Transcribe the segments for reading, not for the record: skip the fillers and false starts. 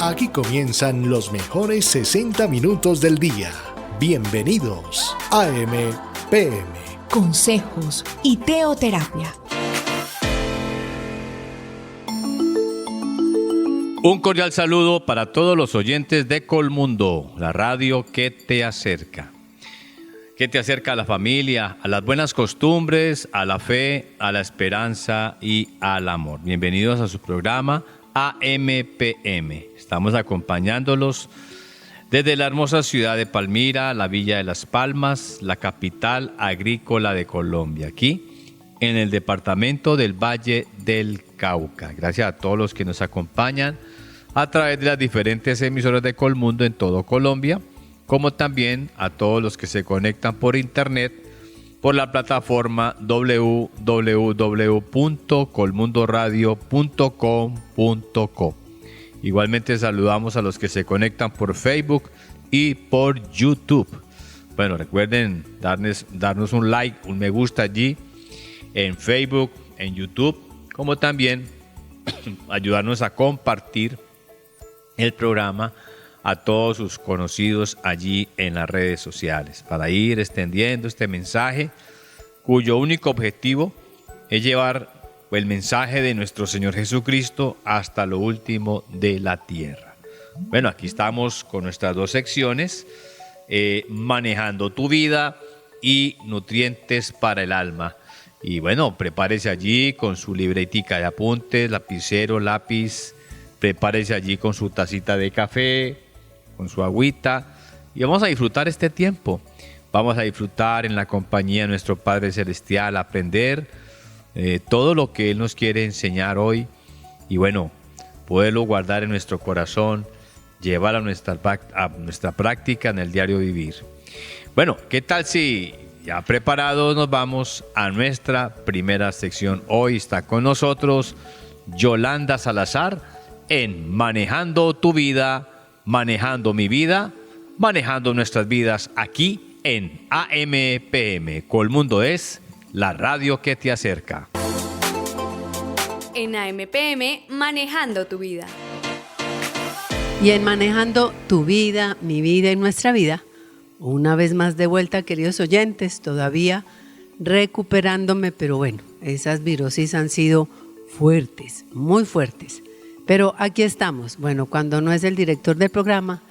Aquí comienzan los mejores 60 minutos del día. Bienvenidos a AM/PM. Consejos y teoterapia. Un cordial saludo para todos los oyentes de Colmundo, la radio que te acerca. Que te acerca a la familia, a las buenas costumbres, a la fe, a la esperanza y al amor. Bienvenidos a su programa AM/PM. Estamos acompañándolos desde la hermosa ciudad de Palmira, la Villa de Las Palmas, la capital agrícola de Colombia, aquí en el departamento del Valle del Cauca. Gracias a todos los que nos acompañan a través de las diferentes emisoras de Colmundo en todo Colombia, como también a todos los que se conectan por internet por la plataforma www.colmundoradio.com.co. Igualmente saludamos a los que se conectan por Facebook y por YouTube. Bueno, recuerden darnos un like, un me gusta allí en Facebook, en YouTube, como también ayudarnos a compartir el programa a todos sus conocidos allí en las redes sociales, para ir extendiendo este mensaje cuyo único objetivo es llevar el mensaje de nuestro Señor Jesucristo hasta lo último de la tierra. Bueno, aquí estamos con nuestras dos secciones, manejando tu vida y nutrientes para el alma. Y bueno, prepárese allí con su libretica de apuntes, lapicero, lápiz, prepárese allí con su tacita de café, con su agüita, y vamos a disfrutar este tiempo. Vamos a disfrutar en la compañía de nuestro Padre Celestial, aprender todo lo que Él nos quiere enseñar hoy, y bueno, poderlo guardar en nuestro corazón, llevar a nuestra práctica en el diario vivir. Bueno, ¿qué tal si ya preparados nos vamos a nuestra primera sección? Hoy está con nosotros Yolanda Salazar en Manejando tu Vida, Manejando mi Vida, Manejando nuestras vidas, aquí en AM/PM. Colmundo es la radio que te acerca. En AM/PM, Manejando tu Vida. Y en Manejando tu Vida, mi vida y nuestra vida, una vez más de vuelta, queridos oyentes, todavía recuperándome, pero bueno, esas virosis han sido fuertes, muy fuertes. Pero aquí estamos. Bueno, cuando no es el director del programa,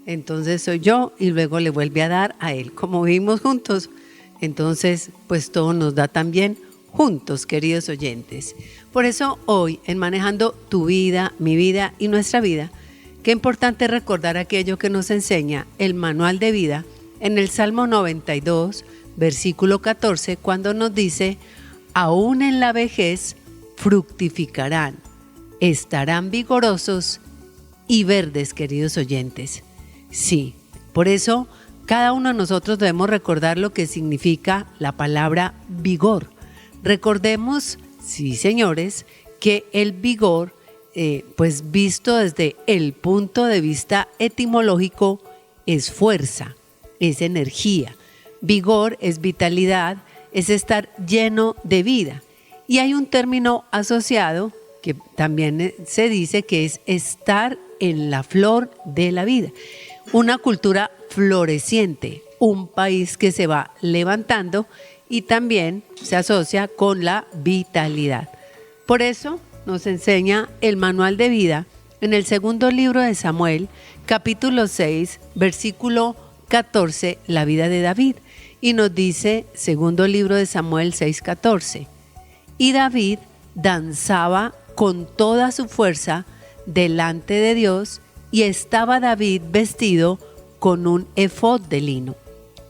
entonces soy yo y luego le vuelve a dar a él. Como vivimos juntos, entonces pues todo nos da también juntos, queridos oyentes. Por eso hoy, en Manejando tu Vida, mi vida y nuestra vida, qué importante recordar aquello que nos enseña el manual de vida en el Salmo 92, versículo 14, cuando nos dice: aún en la vejez fructificarán, estarán vigorosos y verdes, queridos oyentes. Sí, por eso cada uno de nosotros debemos recordar lo que significa la palabra vigor. Recordemos, sí señores, que el vigor, pues visto desde el punto de vista etimológico, es fuerza, es energía. Vigor es vitalidad, es estar lleno de vida. Y hay un término asociado que también se dice que es estar en la flor de la vida. Una cultura floreciente, un país que se va levantando y también se asocia con la vitalidad. Por eso nos enseña el manual de vida en el segundo libro de Samuel, capítulo 6, versículo 14, la vida de David. Y nos dice, segundo libro de Samuel 6:14, y David danzaba con toda su fuerza delante de Dios, y estaba David vestido con un efod de lino.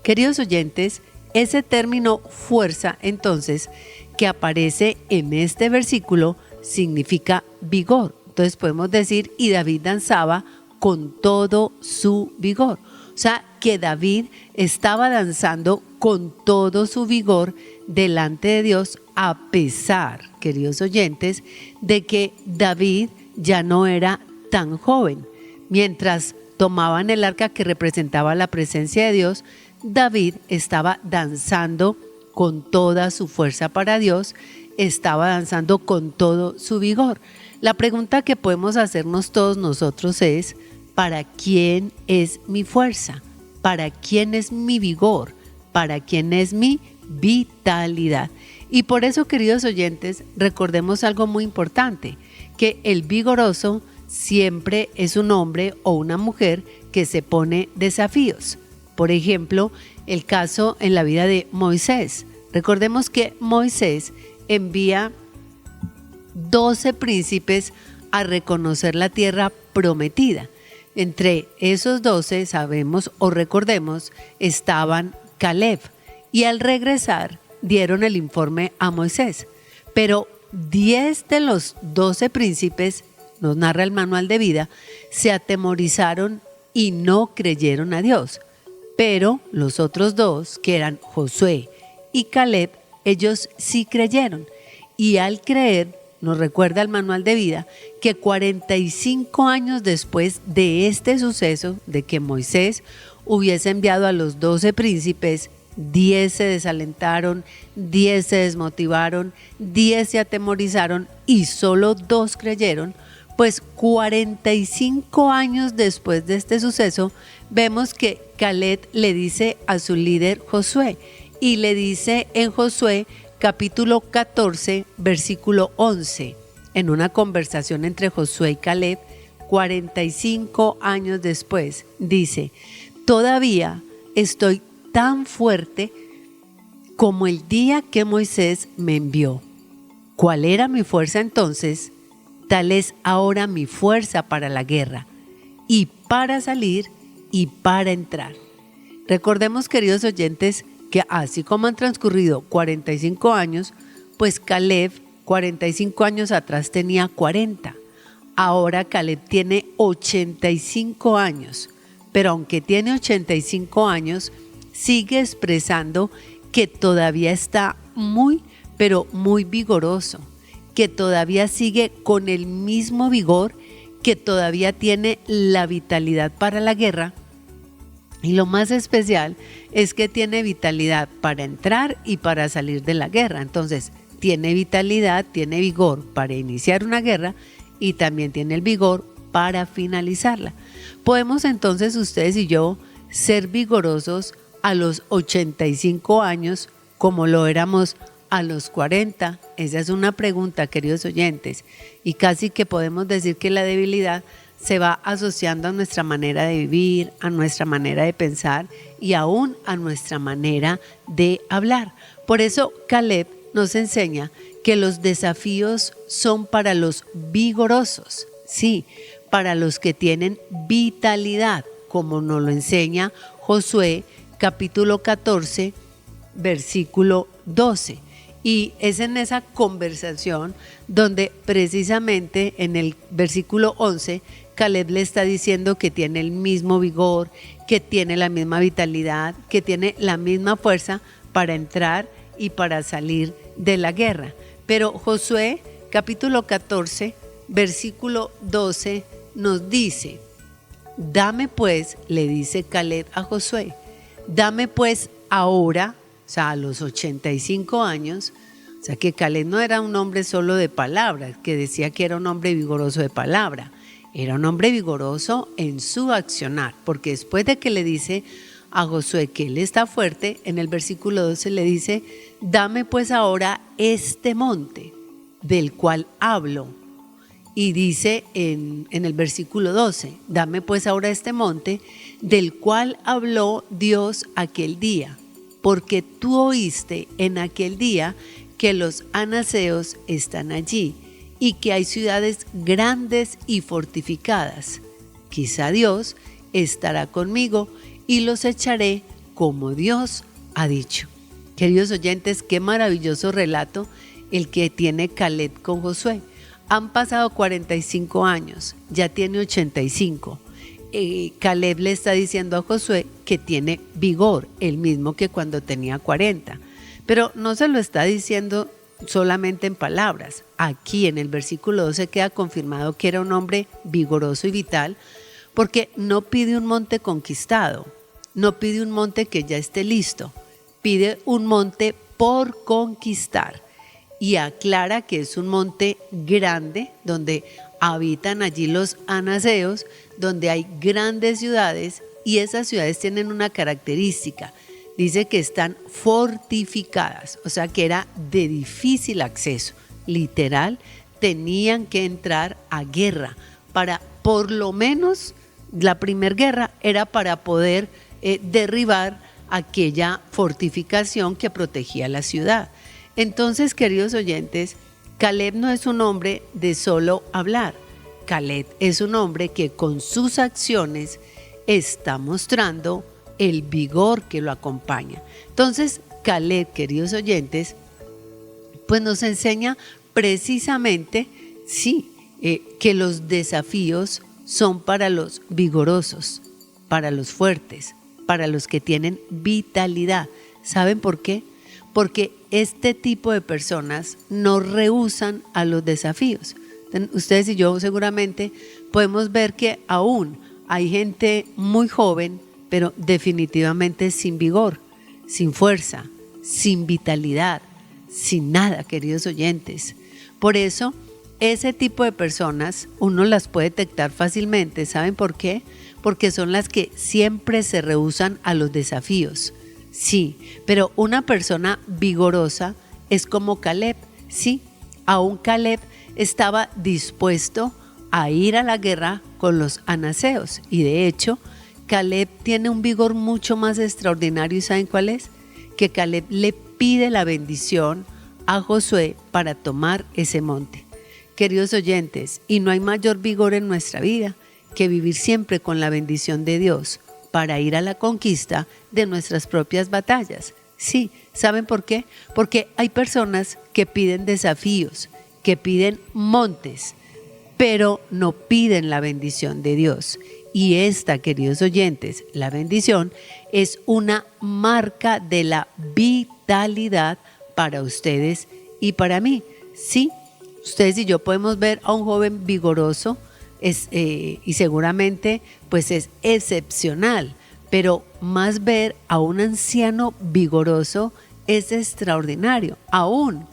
Queridos oyentes, ese término fuerza, entonces, que aparece en este versículo, significa vigor. Entonces podemos decir, y David danzaba con todo su vigor. O sea, que David estaba danzando con todo su vigor delante de Dios, a pesar, queridos oyentes, de que David ya no era tan joven. Mientras tomaban el arca que representaba la presencia de Dios, David estaba danzando con toda su fuerza para Dios, estaba danzando con todo su vigor. La pregunta que podemos hacernos todos nosotros es, ¿para quién es mi fuerza? ¿Para quién es mi vigor? ¿Para quién es mi vitalidad? Y por eso, queridos oyentes, recordemos algo muy importante, que el vigoroso siempre es un hombre o una mujer que se pone desafíos. Por ejemplo, el caso en la vida de Moisés. Recordemos que Moisés envía 12 príncipes a reconocer la tierra prometida. Entre esos 12, sabemos o recordemos, estaban Caleb. Y al regresar, dieron el informe a Moisés. Pero 10 de los 12 príncipes, nos narra el manual de vida, se atemorizaron y no creyeron a Dios. Pero los otros 2, que eran Josué y Caleb, ellos sí creyeron. Y al creer, nos recuerda el manual de vida, que 45 años después de este suceso, de que Moisés hubiese enviado a los 12 príncipes, 10 se desalentaron, 10 se desmotivaron, 10 se atemorizaron y solo 2 creyeron. Pues 45 años después de este suceso, vemos que Caleb le dice a su líder Josué, y le dice en Josué capítulo 14, versículo 11, en una conversación entre Josué y Caleb, 45 años después, dice: todavía estoy tan fuerte como el día que Moisés me envió. ¿Cuál era mi fuerza entonces? Tal es ahora mi fuerza para la guerra, y para salir y para entrar. Recordemos, queridos oyentes, que así como han transcurrido 45 años, pues Caleb 45 años atrás tenía 40. Ahora Caleb tiene 85 años, pero aunque tiene 85 años, sigue expresando que todavía está muy, pero muy vigoroso, que todavía sigue con el mismo vigor, que todavía tiene la vitalidad para la guerra. Y lo más especial es que tiene vitalidad para entrar y para salir de la guerra. Entonces, tiene vitalidad, tiene vigor para iniciar una guerra y también tiene el vigor para finalizarla. Podemos entonces ustedes y yo ser vigorosos a los 85 años como lo éramos a los 40. Esa es una pregunta, queridos oyentes, y casi que podemos decir que la debilidad se va asociando a nuestra manera de vivir, a nuestra manera de pensar y aún a nuestra manera de hablar. Por eso Caleb nos enseña que los desafíos son para los vigorosos, sí, para los que tienen vitalidad, como nos lo enseña Josué capítulo 14, versículo 12. Y es en esa conversación donde precisamente en el versículo 11, Caleb le está diciendo que tiene el mismo vigor, que tiene la misma vitalidad, que tiene la misma fuerza para entrar y para salir de la guerra. Pero Josué, capítulo 14, versículo 12, nos dice: dame pues, le dice Caleb a Josué, dame pues ahora, o sea, a los 85 años, o sea que Caleb no era un hombre solo de palabras, que decía que era un hombre vigoroso de palabra, era un hombre vigoroso en su accionar, porque después de que le dice a Josué que él está fuerte, en el versículo 12 le dice: dame pues ahora este monte del cual hablo. Y dice en el versículo 12, dame pues ahora este monte del cual habló Dios aquel día, porque tú oíste en aquel día que los anaseos están allí y que hay ciudades grandes y fortificadas. Quizá Dios estará conmigo y los echaré como Dios ha dicho. Queridos oyentes, qué maravilloso relato el que tiene Caleb con Josué. Han pasado 45 años, ya tiene 85. Caleb le está diciendo a Josué que tiene vigor, el mismo que cuando tenía 40. Pero no se lo está diciendo solamente en palabras. Aquí en el versículo 12 queda confirmado que era un hombre vigoroso y vital, porque no pide un monte conquistado, no pide un monte que ya esté listo, pide un monte por conquistar. y aclara que es un monte grande donde habitan allí los anaseos, donde hay grandes ciudades y esas ciudades tienen una característica. Dice que están fortificadas, o sea que era de difícil acceso. Literal, tenían que entrar a guerra para, por lo menos, la primera guerra era para poder derribar aquella fortificación que protegía la ciudad. Entonces, queridos oyentes, Caleb no es un hombre de solo hablar. Caleb es un hombre que con sus acciones está mostrando el vigor que lo acompaña. Entonces, Caleb, queridos oyentes, pues nos enseña precisamente, sí, que los desafíos son para los vigorosos, para los fuertes, para los que tienen vitalidad. ¿Saben por qué? Porque este tipo de personas no rehúsan a los desafíos. Ustedes y yo seguramente podemos ver que aún hay gente muy joven, pero definitivamente sin vigor, sin fuerza, sin vitalidad, sin nada, queridos oyentes. Por eso, ese tipo de personas uno las puede detectar fácilmente. ¿Saben por qué? Porque son las que siempre se rehúsan a los desafíos. Sí, pero una persona vigorosa es como Caleb. Sí, aún Caleb estaba dispuesto a ir a la guerra con los anaseos. Y de hecho, Caleb tiene un vigor mucho más extraordinario. ¿Y saben cuál es? Que Caleb le pide la bendición a Josué para tomar ese monte. Queridos oyentes, y no hay mayor vigor en nuestra vida que vivir siempre con la bendición de Dios para ir a la conquista de nuestras propias batallas. Sí, ¿saben por qué? Porque hay personas que piden desafíos, que piden montes, pero no piden la bendición de Dios. Y esta, queridos oyentes, la bendición es una marca de la vitalidad para ustedes y para mí. Sí, ustedes y yo podemos ver a un joven vigoroso y seguramente pues es excepcional, pero más ver a un anciano vigoroso es extraordinario. Aún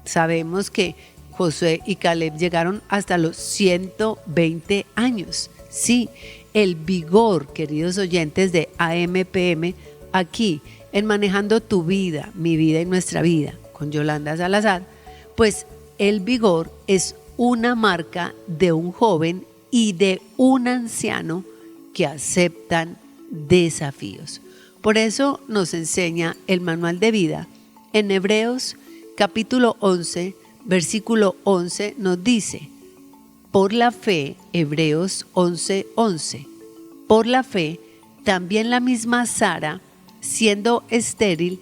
sabemos que Josué y Caleb llegaron hasta los 120 años. Sí, el vigor, queridos oyentes de AMPM, aquí en Manejando tu Vida, mi vida y nuestra vida, con Yolanda Salazar, pues el vigor es una marca de un joven y de un anciano que aceptan desafíos. Por eso nos enseña el manual de vida. En Hebreos capítulo 11, versículo 11 nos dice: por la fe, Hebreos 11:11, por la fe también la misma Sara, siendo estéril,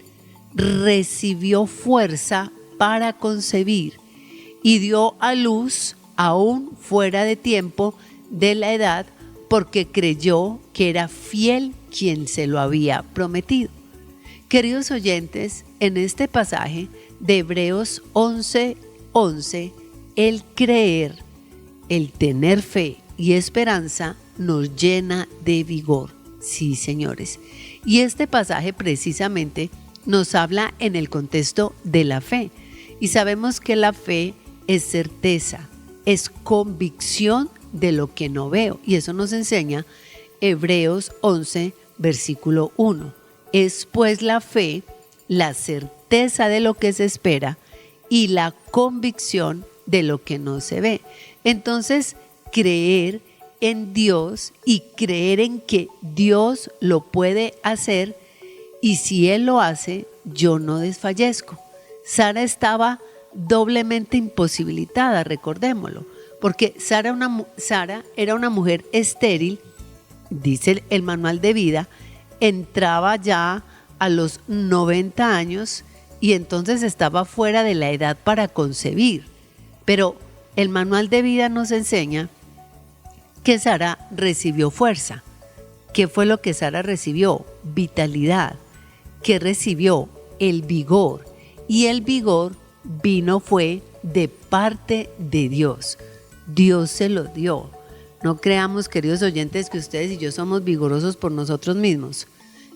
recibió fuerza para concebir y dio a luz aún fuera de tiempo de la edad, porque creyó que era fiel quien se lo había prometido. Queridos oyentes, en este pasaje de Hebreos 11:11, el creer, el tener fe y esperanza nos llena de vigor. Sí, señores. Y este pasaje precisamente nos habla en el contexto de la fe. Y sabemos que la fe es certeza, es convicción de lo que no veo. Y eso nos enseña Hebreos 11, versículo 1. Es pues la fe, la certeza de lo que se espera y la convicción de lo que no se ve. Entonces, creer en Dios y creer en que Dios lo puede hacer, y si Él lo hace, yo no desfallezco. Sara estaba doblemente imposibilitada, recordémoslo, porque Sara era una mujer estéril, dice el manual de vida, entraba ya a los 90 años y entonces estaba fuera de la edad para concebir. Pero el manual de vida nos enseña que Sara recibió fuerza. ¿Qué fue lo que Sara recibió? Vitalidad. ¿Qué recibió? El vigor. Y el vigor fue de parte de Dios. Dios se lo dio. No creamos, queridos oyentes, que ustedes y yo somos vigorosos por nosotros mismos.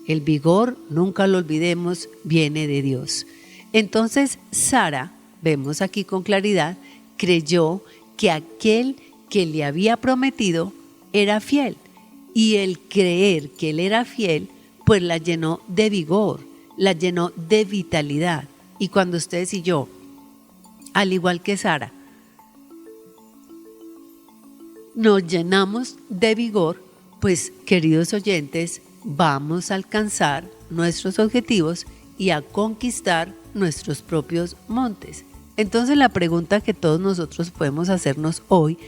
El vigor, nunca lo olvidemos, viene de Dios. Entonces Sara, vemos aquí con claridad, creyó que aquel que le había prometido era fiel. Y el creer que él era fiel, pues la llenó de vigor, la llenó de vitalidad. Y cuando ustedes y yo, al igual que Sara, nos llenamos de vigor, pues queridos oyentes, vamos a alcanzar nuestros objetivos y a conquistar nuestros propios montes. Entonces la pregunta que todos nosotros podemos hacernos hoy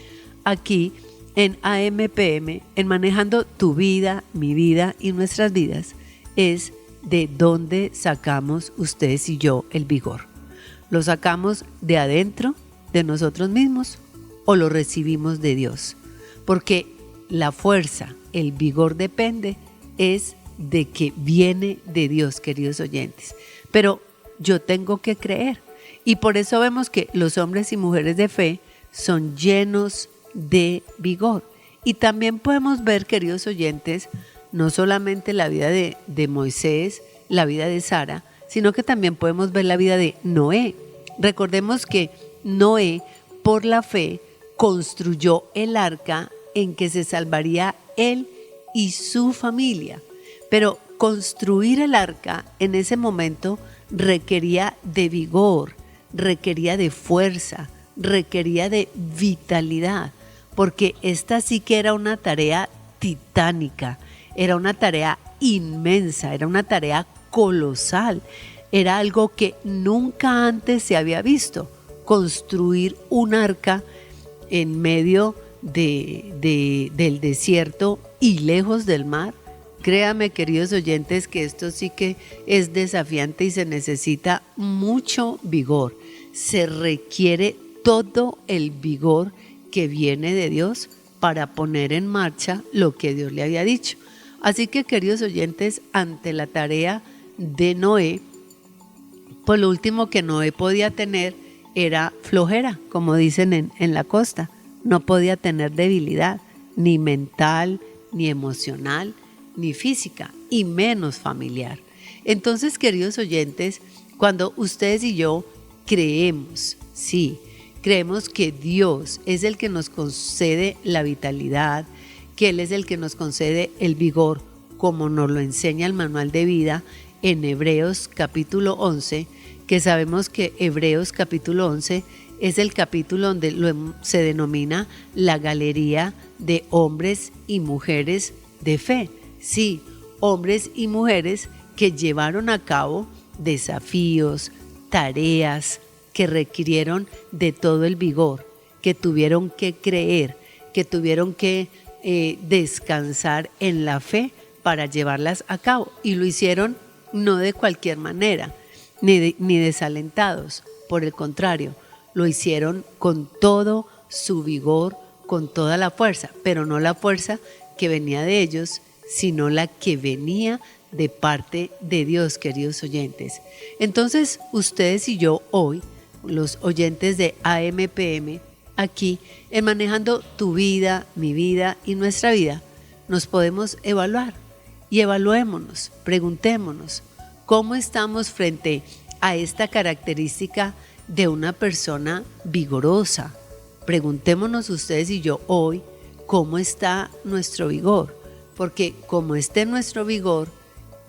aquí en AMPM, en Manejando tu vida, mi vida y nuestras vidas, es de dónde sacamos ustedes y yo el vigor. ¿Lo sacamos de adentro, de nosotros mismos, o lo recibimos de Dios? Porque la fuerza, el vigor depende es de que viene de Dios, queridos oyentes. Pero yo tengo que creer. Y por eso vemos que los hombres y mujeres de fe son llenos de vigor. Y también podemos ver, queridos oyentes, no solamente la vida de Moisés, la vida de Sara, sino que también podemos ver la vida de Noé. Recordemos que Noé, por la fe, construyó el arca en que se salvaría él y su familia. Pero construir el arca en ese momento requería de vigor, requería de fuerza, requería de vitalidad, porque esta sí que era una tarea titánica, era una tarea inmensa, era una tarea colosal, era algo que nunca antes se había visto, construir un arca en medio del desierto y lejos del mar. Créame, queridos oyentes, que esto sí que es desafiante y se necesita mucho vigor. Se requiere todo el vigor que viene de Dios para poner en marcha lo que Dios le había dicho. Así que, queridos oyentes, ante la tarea de Noé, pues lo último que Noé podía tener era flojera, como dicen en la costa. No podía tener debilidad, ni mental, ni emocional, ni física, y menos familiar. Entonces, queridos oyentes, cuando ustedes y yo creemos, sí, creemos que Dios es el que nos concede la vitalidad, que Él es el que nos concede el vigor, como nos lo enseña el manual de vida en Hebreos capítulo 11, que sabemos que Hebreos capítulo 11 es el capítulo donde se denomina la galería de hombres y mujeres de fe. Sí, hombres y mujeres que llevaron a cabo desafíos, tareas que requirieron de todo el vigor, que tuvieron que creer, que tuvieron que descansar en la fe para llevarlas a cabo. Y lo hicieron no de cualquier manera, ni desalentados. Por el contrario, lo hicieron con todo su vigor, con toda la fuerza, pero no la fuerza que venía de ellos, sino la que venía de parte de Dios, queridos oyentes. Entonces, ustedes y yo hoy, los oyentes de AMPM, aquí en Manejando tu vida, mi vida y nuestra vida, nos podemos evaluar y evaluémonos, preguntémonos, ¿cómo estamos frente a esta característica de una persona vigorosa? Preguntémonos ustedes y yo hoy, ¿cómo está nuestro vigor? Porque como esté nuestro vigor,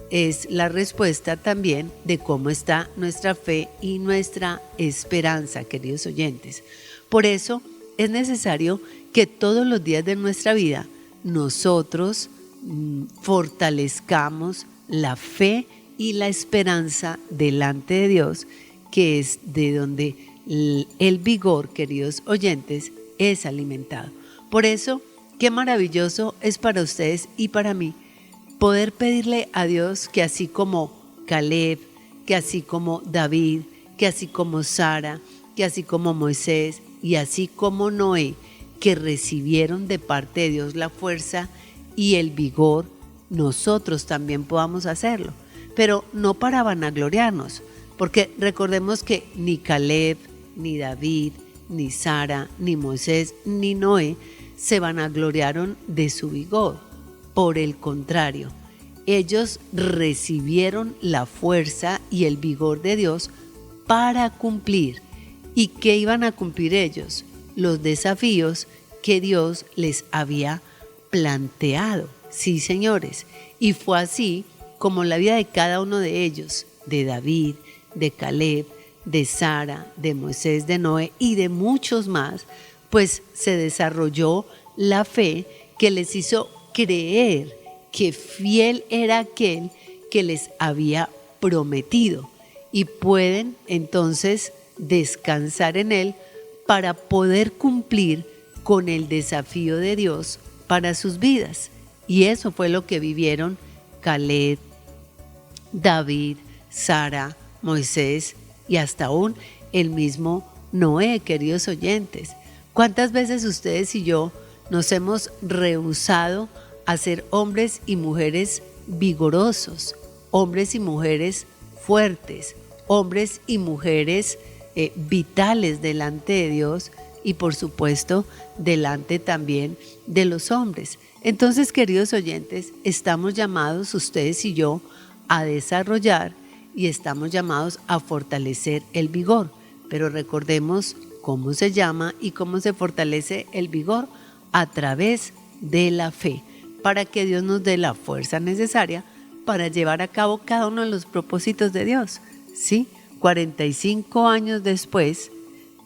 es la respuesta también de cómo está nuestra fe y nuestra esperanza, queridos oyentes. Por eso es necesario que todos los días de nuestra vida nosotros fortalezcamos la fe y la esperanza delante de Dios, que es de donde el vigor, queridos oyentes, es alimentado. Por eso, qué maravilloso es para ustedes y para mí poder pedirle a Dios que así como Caleb, que así como David, que así como Sara, que así como Moisés y así como Noé, que recibieron de parte de Dios la fuerza y el vigor, nosotros también podamos hacerlo. Pero no para vanagloriarnos, porque recordemos que ni Caleb, ni David, ni Sara, ni Moisés, ni Noé se vanagloriaron de su vigor. Por el contrario, ellos recibieron la fuerza y el vigor de Dios para cumplir ¿Y qué iban a cumplir ellos? Los desafíos que Dios les había planteado. Sí, señores. Y fue así como la vida de cada uno de ellos, de David, de Caleb, de Sara, de Moisés, de Noé y de muchos más, pues se desarrolló la fe que les hizo creer que fiel era aquel que les había prometido, y pueden entonces descansar en él para poder cumplir con el desafío de Dios para sus vidas. Y eso fue lo que vivieron Caleb, David, Sara, Moisés y hasta aún el mismo Noé, queridos oyentes. ¿Cuántas veces ustedes y yo nos hemos rehusado a ser hombres y mujeres vigorosos, hombres y mujeres fuertes, hombres y mujeres vitales delante de Dios y por supuesto delante también de los hombres? Entonces, queridos oyentes, estamos llamados ustedes y yo a desarrollar y estamos llamados a fortalecer el vigor. Pero recordemos cómo se llama y cómo se fortalece el vigor: a través de la fe, para que Dios nos dé la fuerza necesaria para llevar a cabo cada uno de los propósitos de Dios. Sí, 45 años después,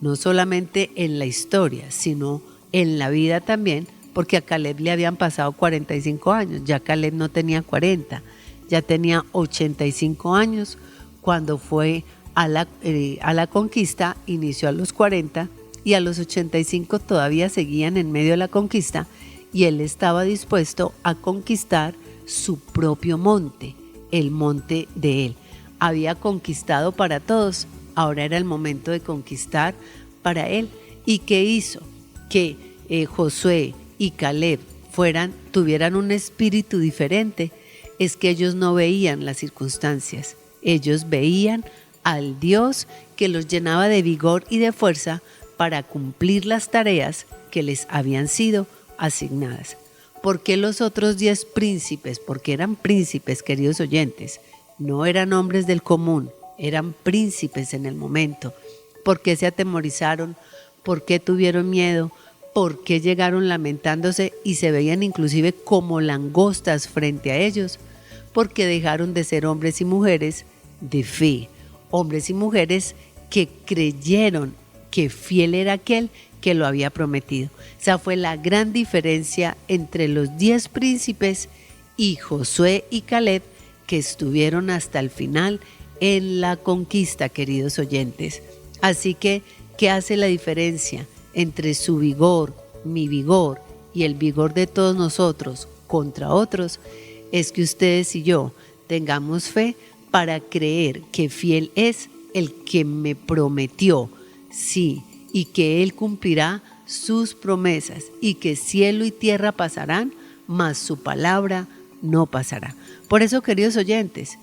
no solamente en la historia, sino en la vida también, porque a Caleb le habían pasado 45 años, ya Caleb no tenía 40, ya tenía 85 años cuando fue a la conquista, inició a los 40 y a los 85 todavía seguían en medio de la conquista, y él estaba dispuesto a conquistar su propio monte, el monte de él. Había conquistado para todos, ahora era el momento de conquistar para él. ¿Y qué hizo? Que Josué y Caleb tuvieran un espíritu diferente. Es que ellos no veían las circunstancias, ellos veían al Dios que los llenaba de vigor y de fuerza para cumplir las tareas que les habían sido asignadas. ¿Por qué los otros 10 príncipes? Porque eran príncipes, queridos oyentes, no eran hombres del común, eran príncipes en el momento. ¿Por qué se atemorizaron? ¿Por qué tuvieron miedo? ¿Por qué llegaron lamentándose y se veían inclusive como langostas frente a ellos? Porque dejaron de ser hombres y mujeres de fe, hombres y mujeres que creyeron que fiel era aquel que lo había prometido. Esa fue la gran diferencia entre los 10 príncipes y Josué y Caleb, que estuvieron hasta el final en la conquista, queridos oyentes. Así que, ¿qué hace la diferencia entre su vigor, mi vigor y el vigor de todos nosotros contra otros? Es que ustedes y yo tengamos fe para creer que fiel es el que me prometió, sí, y que Él cumplirá sus promesas, y que cielo y tierra pasarán, mas su palabra no pasará. Por eso, queridos oyentes,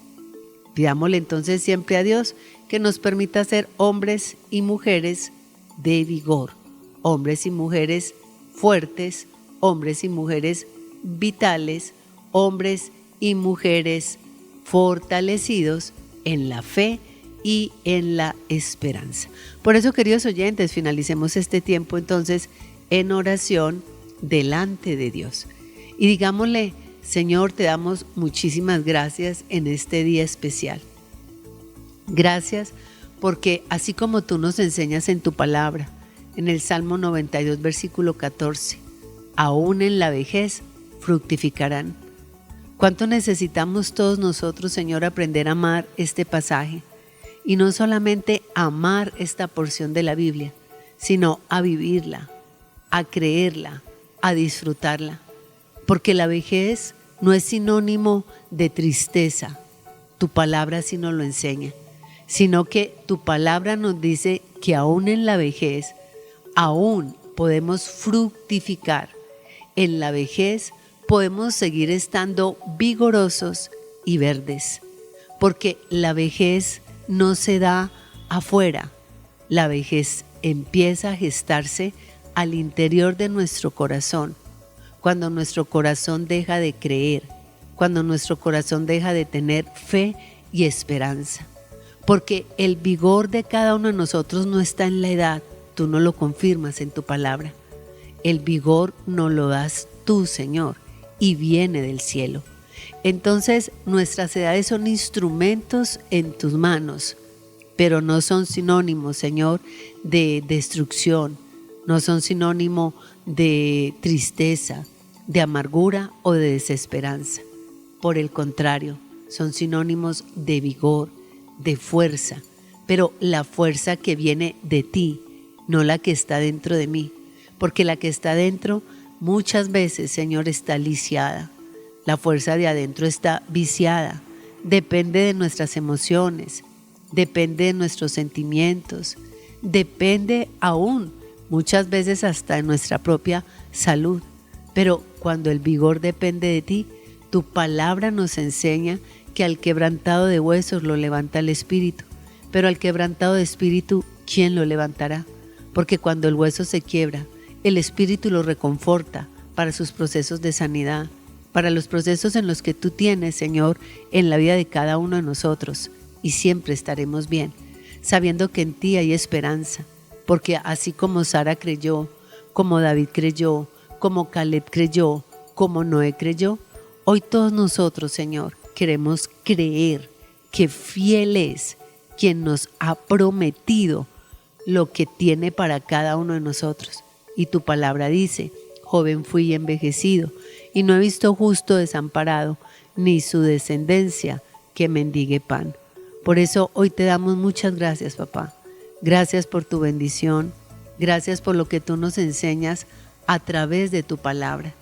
pidámosle entonces siempre a Dios que nos permita ser hombres y mujeres de vigor, hombres y mujeres fuertes, hombres y mujeres vitales, hombres y mujeres fortalecidos en la fe y en la esperanza. Por eso, queridos oyentes, finalicemos este tiempo entonces en oración delante de Dios y digámosle: Señor, te damos muchísimas gracias en este día especial. Gracias porque así como tú nos enseñas en tu palabra, en el Salmo 92, versículo 14, aún en la vejez fructificarán. ¿Cuánto necesitamos todos nosotros, Señor, aprender a amar este pasaje? Y no solamente amar esta porción de la Biblia, sino a vivirla, a creerla, a disfrutarla. Porque la vejez no es sinónimo de tristeza, tu palabra sí nos lo enseña, sino que tu palabra nos dice que aún en la vejez, aún podemos fructificar. En la vejez podemos seguir estando vigorosos y verdes, porque la vejez no se da afuera, la vejez empieza a gestarse al interior de nuestro corazón, cuando nuestro corazón deja de creer, cuando nuestro corazón deja de tener fe y esperanza. porque el vigor de cada uno de nosotros no está en la edad, tú no lo confirmas en tu palabra. El vigor no lo das tú, Señor, y viene del cielo. Entonces, nuestras edades son instrumentos en tus manos, pero no son sinónimos, Señor, de destrucción, no son sinónimo de tristeza, de amargura o de desesperanza. Por el contrario, son sinónimos de vigor, de fuerza, pero la fuerza que viene de ti, no la que está dentro de mí, porque la que está dentro muchas veces, Señor, está lisiada. La fuerza de adentro está viciada, depende de nuestras emociones, depende de nuestros sentimientos, depende aún muchas veces hasta de nuestra propia salud. Pero cuando el vigor depende de ti, tu palabra nos enseña que al quebrantado de huesos lo levanta el espíritu, pero al quebrantado de espíritu, ¿quién lo levantará? Porque cuando el hueso se quiebra, el espíritu lo reconforta para sus procesos de sanidad, para los procesos en los que tú tienes, Señor, en la vida de cada uno de nosotros, y siempre estaremos bien, sabiendo que en ti hay esperanza, porque así como Sara creyó, como David creyó, como Caleb creyó, como Noé creyó, hoy todos nosotros, Señor, queremos creer que fiel es quien nos ha prometido lo que tiene para cada uno de nosotros. Y tu palabra dice: joven fui y envejecido, y no he visto justo desamparado, ni su descendencia que mendigue pan. Por eso hoy te damos muchas gracias, papá. Gracias por tu bendición. Gracias por lo que tú nos enseñas a través de tu palabra.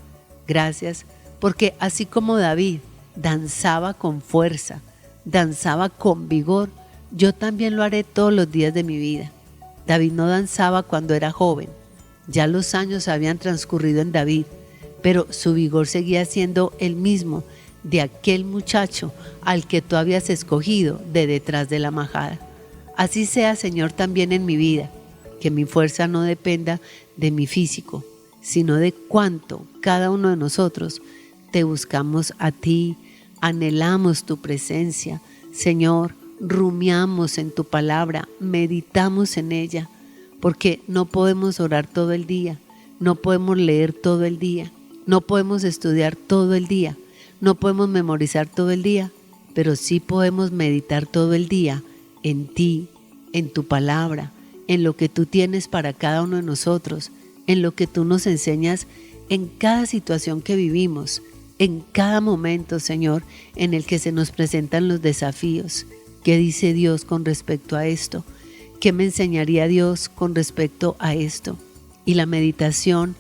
Gracias porque así como David danzaba con fuerza, danzaba con vigor, yo también lo haré todos los días de mi vida. David no danzaba cuando era joven. Ya los años habían transcurrido en David, pero su vigor seguía siendo el mismo de aquel muchacho al que tú habías escogido de detrás de la majada. Así sea, Señor, también en mi vida, que mi fuerza no dependa de mi físico, sino de cuánto cada uno de nosotros te buscamos a ti, anhelamos tu presencia, Señor, rumiamos en tu palabra, meditamos en ella, porque no podemos orar todo el día, no podemos leer todo el día, no podemos estudiar todo el día, no podemos memorizar todo el día, pero sí podemos meditar todo el día en ti, en tu palabra, en lo que tú tienes para cada uno de nosotros, en lo que tú nos enseñas en cada situación que vivimos, en cada momento, Señor, en el que se nos presentan los desafíos. ¿Qué dice Dios con respecto a esto? ¿Qué me enseñaría Dios con respecto a esto? Y la meditación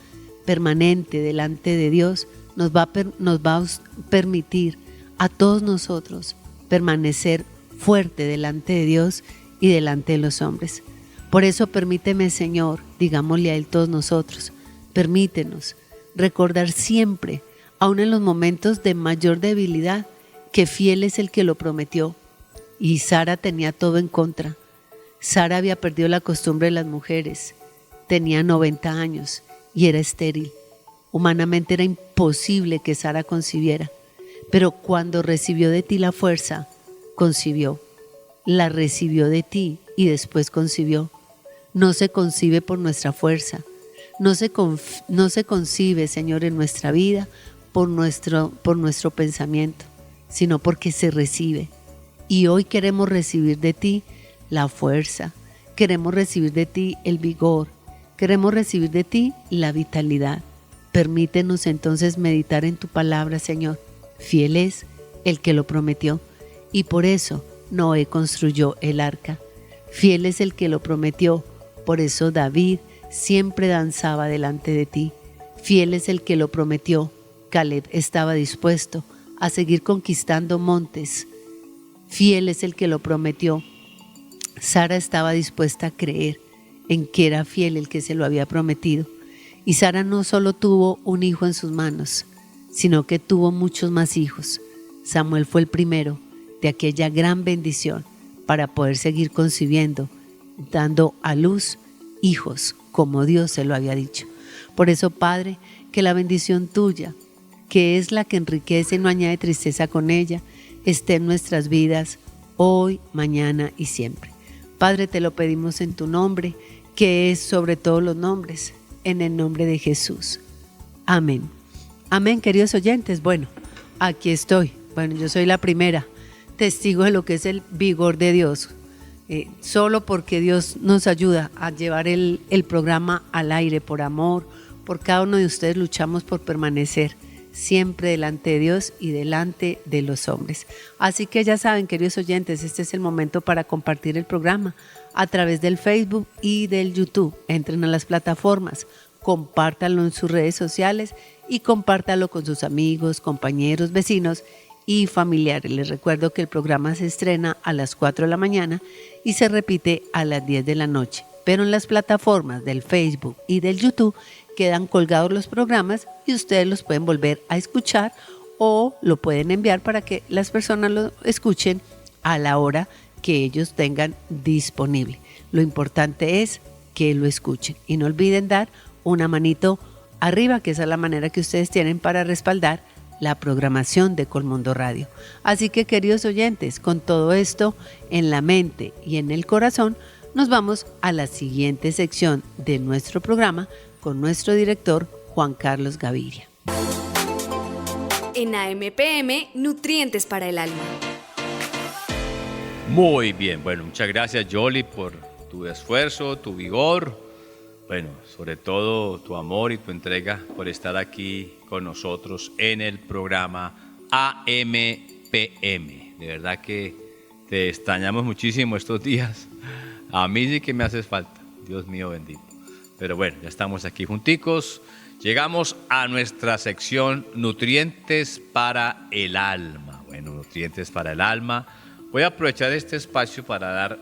permanente delante de Dios nos va a permitir a todos nosotros permanecer fuerte delante de Dios y delante de los hombres. Por eso permíteme, Señor, digámosle a Él todos nosotros, permítenos recordar siempre, aun en los momentos de mayor debilidad, que fiel es el que lo prometió. Y Sara tenía todo en contra. Sara había perdido la costumbre de las mujeres, tenía 90 años y era estéril. Humanamente era imposible que Sara concibiera, pero cuando recibió de ti la fuerza, concibió. La recibió de ti y después concibió. No se concibe por nuestra fuerza, no se concibe, Señor, en nuestra vida por nuestro pensamiento, sino porque se recibe. Y hoy queremos recibir de ti la fuerza, queremos recibir de ti el vigor, queremos recibir de ti la vitalidad. Permítenos entonces meditar en tu palabra, Señor. Fiel es el que lo prometió, y por eso Noé construyó el arca. Fiel es el que lo prometió, por eso David siempre danzaba delante de ti. Fiel es el que lo prometió, Caleb estaba dispuesto a seguir conquistando montes. Fiel es el que lo prometió, Sara estaba dispuesta a creer en que era fiel el que se lo había prometido. Y Sara no solo tuvo un hijo en sus manos, sino que tuvo muchos más hijos. Samuel fue el primero de aquella gran bendición para poder seguir concibiendo, dando a luz hijos como Dios se lo había dicho. Por eso, Padre, que la bendición tuya, que es la que enriquece y no añade tristeza con ella, esté en nuestras vidas hoy, mañana y siempre. Padre, te lo pedimos en tu nombre, que es sobre todos los nombres, en el nombre de Jesús. Amén. Amén, queridos oyentes. Bueno, aquí estoy. Bueno, yo soy la primera testigo de lo que es el vigor de Dios. Solo porque Dios nos ayuda a llevar el programa al aire por amor, por cada uno de ustedes luchamos por permanecer siempre delante de Dios y delante de los hombres. Así que ya saben, queridos oyentes, este es el momento para compartir el programa a través del Facebook y del YouTube. Entren a las plataformas, compártanlo en sus redes sociales y compártanlo con sus amigos, compañeros, vecinos y familiares. Les recuerdo que el programa se estrena a las 4 de la mañana y se repite a las 10 de la noche. Pero en las plataformas del Facebook y del YouTube quedan colgados los programas y ustedes los pueden volver a escuchar o lo pueden enviar para que las personas lo escuchen a la hora que ellos tengan disponible. Lo importante es que lo escuchen y no olviden dar una manito arriba, que esa es la manera que ustedes tienen para respaldar la programación de Colmundo Radio. Así que, queridos oyentes, con todo esto en la mente y en el corazón, nos vamos a la siguiente sección de nuestro programa con nuestro director Juan Carlos Gaviria. En AMPM, nutrientes para el alma. Muy bien, bueno, muchas gracias Yoli por tu esfuerzo, tu vigor, bueno, sobre todo tu amor y tu entrega por estar aquí con nosotros en el programa AMPM. De verdad que te extrañamos muchísimo estos días. A mí sí que me haces falta, Dios mío bendito. Pero bueno, ya estamos aquí junticos. Llegamos a nuestra sección Nutrientes para el alma. Bueno, Nutrientes para el alma. Voy a aprovechar este espacio para dar,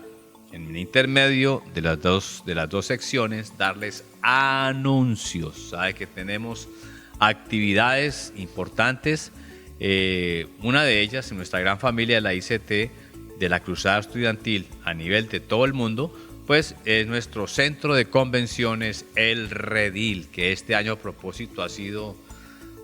en el intermedio de las dos secciones, darles anuncios. Sabe que tenemos actividades importantes. Una de ellas, en nuestra gran familia de la ICT, de la Cruzada Estudiantil a nivel de todo el mundo, pues es nuestro centro de convenciones, el Redil, que este año a propósito ha sido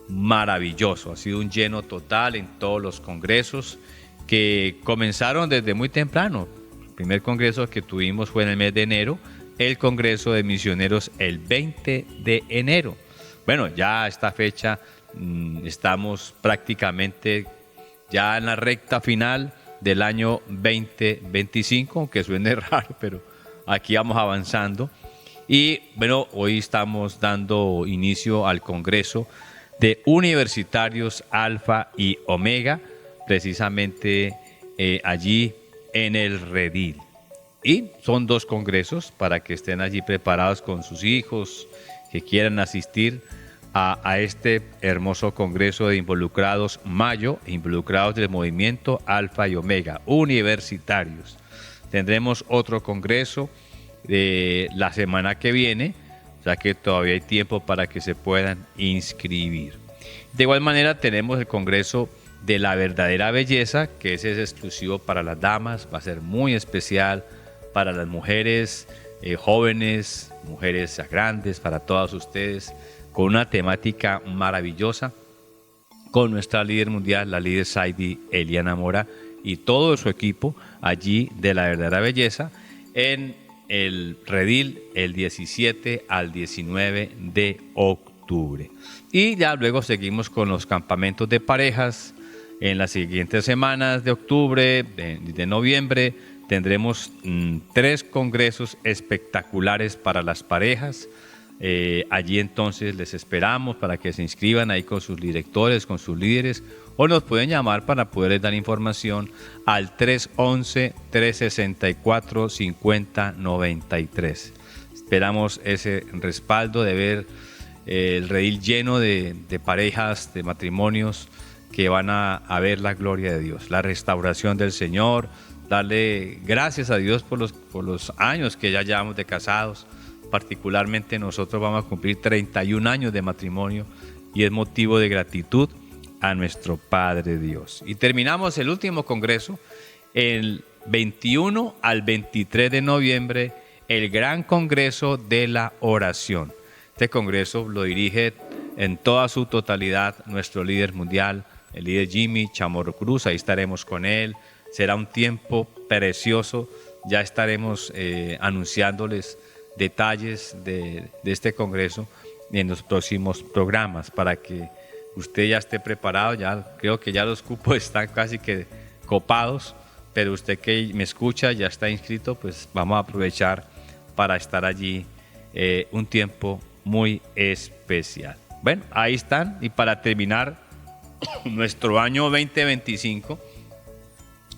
maravilloso, ha sido un lleno total en todos los congresos que comenzaron desde muy temprano. El primer congreso que tuvimos fue en el mes de enero, el Congreso de Misioneros el 20 de enero. Bueno, ya a esta fecha estamos prácticamente ya en la recta final del año 2025, aunque suene raro, pero aquí vamos avanzando. Y bueno, hoy estamos dando inicio al Congreso de Universitarios Alfa y Omega, precisamente allí en el Redil. Y son 2 congresos para que estén allí preparados con sus hijos que quieran asistir a este hermoso congreso de involucrados Mayo, involucrados del movimiento Alfa y Omega, universitarios. Tendremos otro congreso la semana que viene, ya que todavía hay tiempo para que se puedan inscribir. De igual manera tenemos el congreso de la verdadera belleza, que ese es exclusivo para las damas, va a ser muy especial para las mujeres jóvenes, mujeres grandes, para todas ustedes, con una temática maravillosa, con nuestra líder mundial, la líder Saidi Eliana Mora, y todo su equipo allí de la verdadera belleza en el Redil el 17 al 19 de octubre. Y ya luego seguimos con los campamentos de parejas. En las siguientes semanas de octubre, de noviembre, tendremos 3 congresos espectaculares para las parejas. Allí entonces les esperamos para que se inscriban ahí con sus directores, con sus líderes, o nos pueden llamar para poderles dar información al 311-364-5093. Esperamos ese respaldo de ver el Redil lleno de parejas, de matrimonios que van a ver la gloria de Dios, la restauración del Señor, darle gracias a Dios por los años que ya llevamos de casados. Particularmente nosotros vamos a cumplir 31 años de matrimonio y es motivo de gratitud a nuestro Padre Dios. Y terminamos el último congreso, el 21 al 23 de noviembre, el Gran Congreso de la Oración. Este congreso lo dirige en toda su totalidad nuestro líder mundial, el líder Jimmy Chamorro Cruz. Ahí estaremos con él, Será un tiempo precioso. Ya estaremos anunciándoles detalles de este congreso en los próximos programas para que usted ya esté preparado. Ya creo que ya los cupos están casi que copados, pero usted que me escucha ya está inscrito, pues vamos a aprovechar para estar allí un tiempo muy especial. Bueno, ahí están. Y para terminar nuestro año 2025,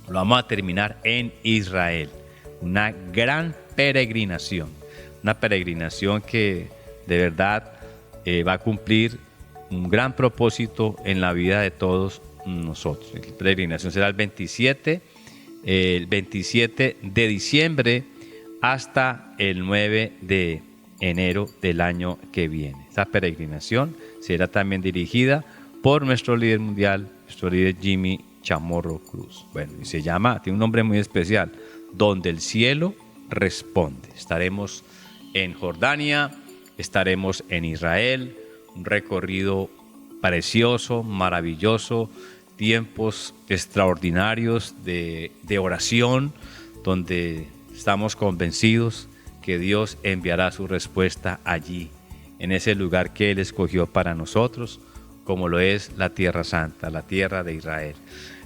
lo vamos a terminar en Israel. Una gran peregrinación. Una peregrinación que de verdad va a cumplir un gran propósito en la vida de todos nosotros. La peregrinación será el 27 de diciembre hasta el 9 de enero del año que viene. Esta peregrinación será también dirigida por nuestro líder mundial, nuestro líder Jimmy Chamorro Cruz. Bueno, y tiene un nombre muy especial, Donde el cielo responde. Estaremos en Jordania, estaremos en Israel, un recorrido precioso, maravilloso, tiempos extraordinarios de oración, donde estamos convencidos que Dios enviará su respuesta allí, en ese lugar que Él escogió para nosotros, como lo es la Tierra Santa, la tierra de Israel.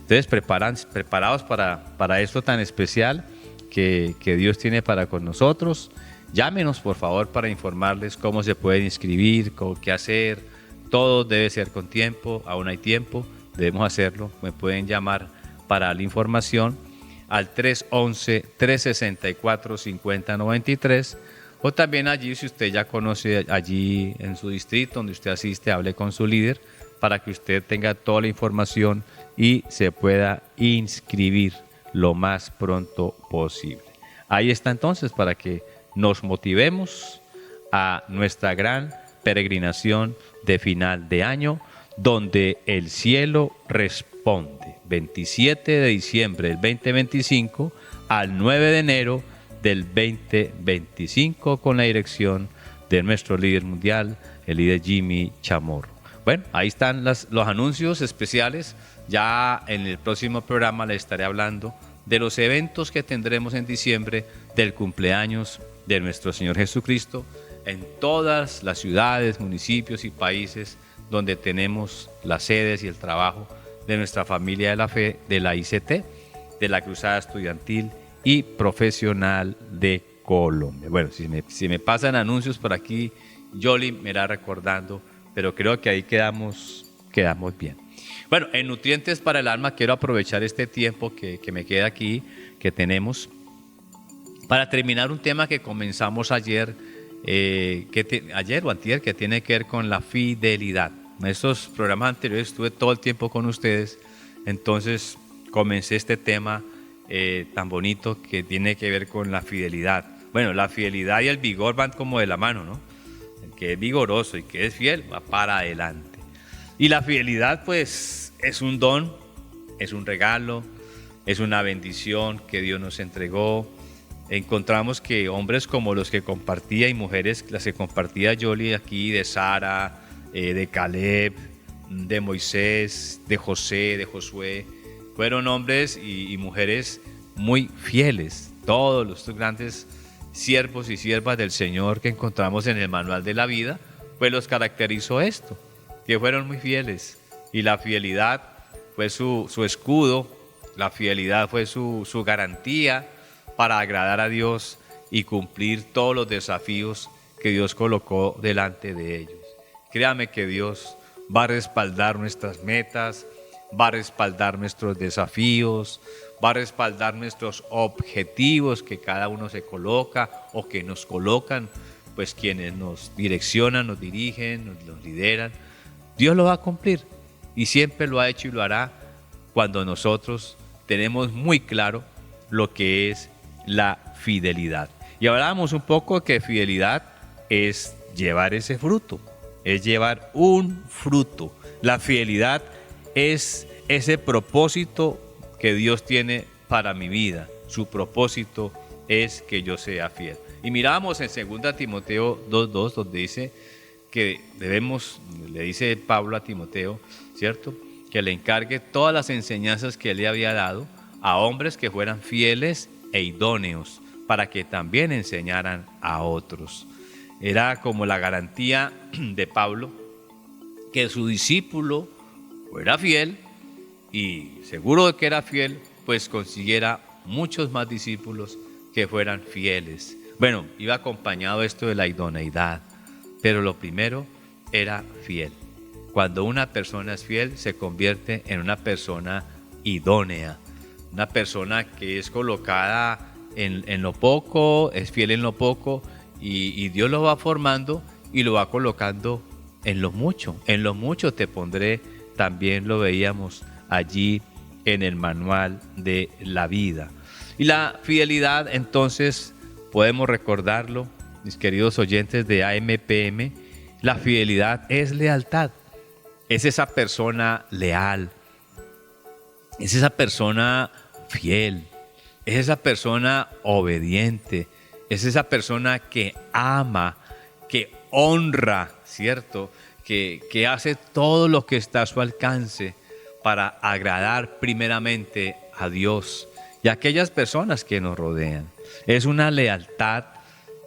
Entonces, preparados para esto tan especial que Dios tiene para con nosotros. Llámenos, por favor, para informarles cómo se pueden inscribir, qué hacer. Todo debe ser con tiempo, aún hay tiempo, debemos hacerlo. Me pueden llamar para la información al 311-364-5093, o también allí, si usted ya conoce allí en su distrito donde usted asiste, hable con su líder para que usted tenga toda la información y se pueda inscribir lo más pronto posible. Ahí está entonces, para que nos motivemos a nuestra gran peregrinación de final de año, donde el cielo responde. 27 de diciembre del 2025 al 9 de enero del 2025, con la dirección de nuestro líder mundial, el líder Jimmy Chamorro. Bueno, ahí están los anuncios especiales. Ya en el próximo programa les estaré hablando de los eventos que tendremos en diciembre del cumpleaños de nuestro Señor Jesucristo en todas las ciudades, municipios y países donde tenemos las sedes y el trabajo de nuestra familia de la fe, de la ICT, de la Cruzada Estudiantil y Profesional de Colombia. Bueno, si me pasan anuncios por aquí, Yoli me irá recordando, pero creo que ahí quedamos bien. Bueno, en Nutrientes para el Alma quiero aprovechar este tiempo que me queda aquí, que tenemos, para terminar un tema que comenzamos ayer o antier, que tiene que ver con la fidelidad. En estos programas anteriores estuve todo el tiempo con ustedes, entonces comencé este tema tan bonito que tiene que ver con la fidelidad. Bueno, la fidelidad y el vigor van como de la mano, ¿no? El que es vigoroso y que es fiel va para adelante. Y la fidelidad, pues, es un don, es un regalo, es una bendición que Dios nos entregó. Encontramos que hombres como los que compartía y mujeres, las que compartía Yoli aquí, de Sara, de Caleb, de Moisés, de José, de Josué, fueron hombres y mujeres muy fieles. Todos los grandes siervos y siervas del Señor que encontramos en el manual de la vida, pues los caracterizó esto, que fueron muy fieles. Y la fidelidad fue su escudo, la fidelidad fue su garantía para agradar a Dios y cumplir todos los desafíos que Dios colocó delante de ellos. Créame que Dios va a respaldar nuestras metas, va a respaldar nuestros desafíos, va a respaldar nuestros objetivos que cada uno se coloca o que nos colocan, pues quienes nos direccionan, nos dirigen, nos lideran. Dios lo va a cumplir y siempre lo ha hecho y lo hará cuando nosotros tenemos muy claro lo que es la fidelidad. Y hablábamos un poco que fidelidad es llevar ese fruto, es llevar un fruto. La fidelidad es ese propósito que Dios tiene para mi vida. Su propósito es que yo sea fiel. Y miramos en 2 Timoteo 2:2, donde dice que le dice Pablo a Timoteo, ¿cierto?, que le encargue todas las enseñanzas que él le había dado a hombres que fueran fieles e idóneos para que también enseñaran a otros. Era como la garantía de Pablo que su discípulo fuera fiel y seguro de que era fiel, pues consiguiera muchos más discípulos que fueran fieles. Bueno, iba acompañado esto de la idoneidad, pero lo primero era fiel. Cuando una persona es fiel, se convierte en una persona idónea, una persona que es colocada en lo poco, es fiel en lo poco, y Dios lo va formando y lo va colocando en lo mucho. En lo mucho te pondré, también lo veíamos allí en el manual de la vida. Y la fidelidad, entonces, podemos recordarlo, mis queridos oyentes de AMPM, la fidelidad es lealtad. Es esa persona leal, es esa persona fiel, es esa persona obediente, es esa persona que ama, que honra, ¿cierto? Que hace todo lo que está a su alcance para agradar primeramente a Dios y a aquellas personas que nos rodean. Es una lealtad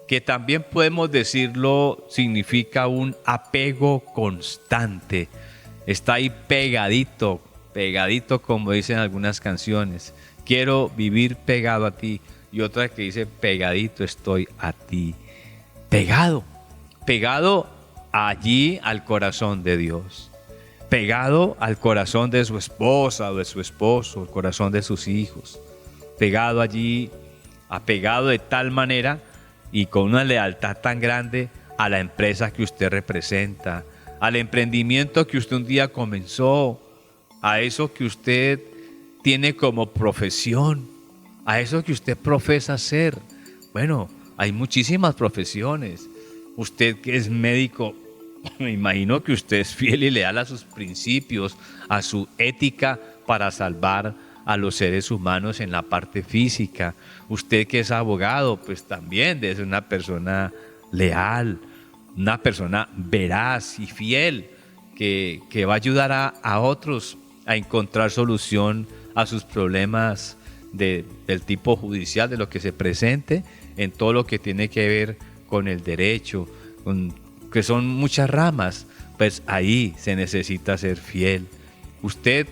que también podemos decirlo, significa un apego constante. Está ahí pegadito, pegadito como dicen algunas canciones. Quiero vivir pegado a ti. Y otra que dice pegadito estoy a ti. Pegado, pegado allí al corazón de Dios. Pegado al corazón de su esposa o de su esposo, el corazón de sus hijos. Pegado allí, apegado de tal manera y con una lealtad tan grande a la empresa que usted representa, al emprendimiento que usted un día comenzó, a eso que usted tiene como profesión, a eso que usted profesa ser. Bueno, hay muchísimas profesiones. Usted que es médico, me imagino que usted es fiel y leal a sus principios, a su ética para salvar a los seres humanos en la parte física. Usted que es abogado, pues también debe ser una persona leal, una persona veraz y fiel, que va a ayudar a otros a encontrar solución a sus problemas del tipo judicial, de lo que se presente, en todo lo que tiene que ver con el derecho, que son muchas ramas, pues ahí se necesita ser fiel. Usted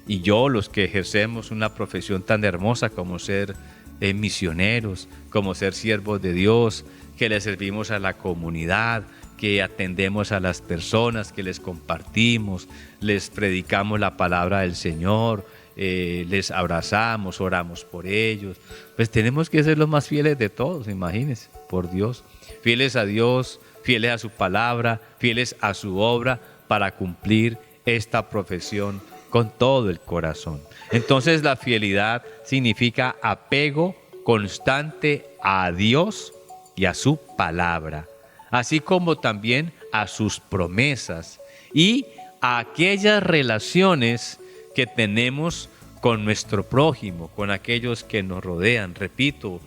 y yo, los que ejercemos una profesión tan hermosa como ser misioneros, como ser siervos de Dios, que le servimos a la comunidad, que atendemos a las personas, que les compartimos, les predicamos la palabra del Señor, les abrazamos, oramos por ellos. Pues tenemos que ser los más fieles de todos, imagínense, por Dios. Fieles a Dios, fieles a su palabra, fieles a su obra para cumplir esta profesión con todo el corazón. Entonces la fidelidad significa apego constante a Dios y a su palabra, así como también a sus promesas y a aquellas relaciones que tenemos con nuestro prójimo, con aquellos que nos rodean. Repito,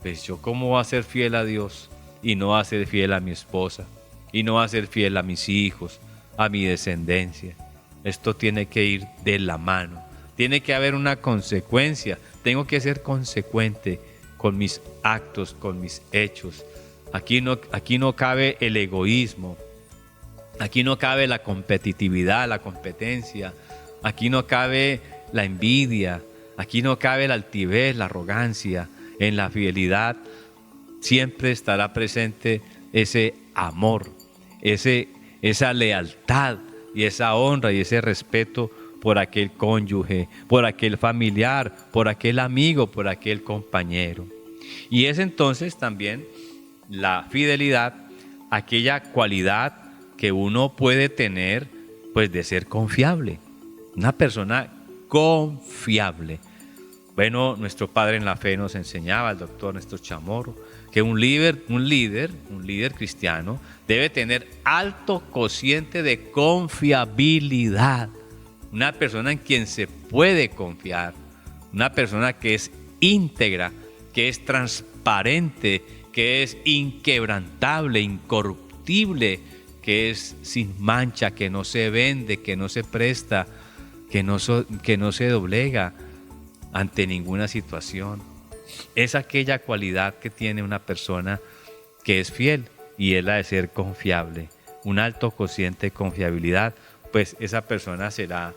pues yo cómo voy a ser fiel a Dios y no voy a ser fiel a mi esposa y no voy a ser fiel a mis hijos, a mi descendencia. Esto tiene que ir de la mano, tiene que haber una consecuencia, tengo que ser consecuente con mis actos, con mis hechos. Aquí no cabe el egoísmo, aquí no cabe la competitividad, la competencia, aquí no cabe la envidia, aquí no cabe la altivez, la arrogancia. En la fidelidad siempre estará presente ese amor, esa lealtad y esa honra y ese respeto por aquel cónyuge, por aquel familiar, por aquel amigo, por aquel compañero. Y es entonces también la fidelidad, aquella cualidad que uno puede tener, pues de ser confiable, una persona confiable. Bueno, nuestro padre en la fe nos enseñaba, el doctor Néstor Chamorro, que un líder cristiano debe tener alto cociente de confiabilidad, una persona en quien se puede confiar, una persona que es íntegra, que es transparente, que es inquebrantable, incorruptible, que es sin mancha, que no se vende, que no se presta, que no se doblega. ante ninguna situación. Es aquella cualidad que tiene una persona que es fiel, y es la de ser confiable. Un alto cociente de confiabilidad, pues esa persona será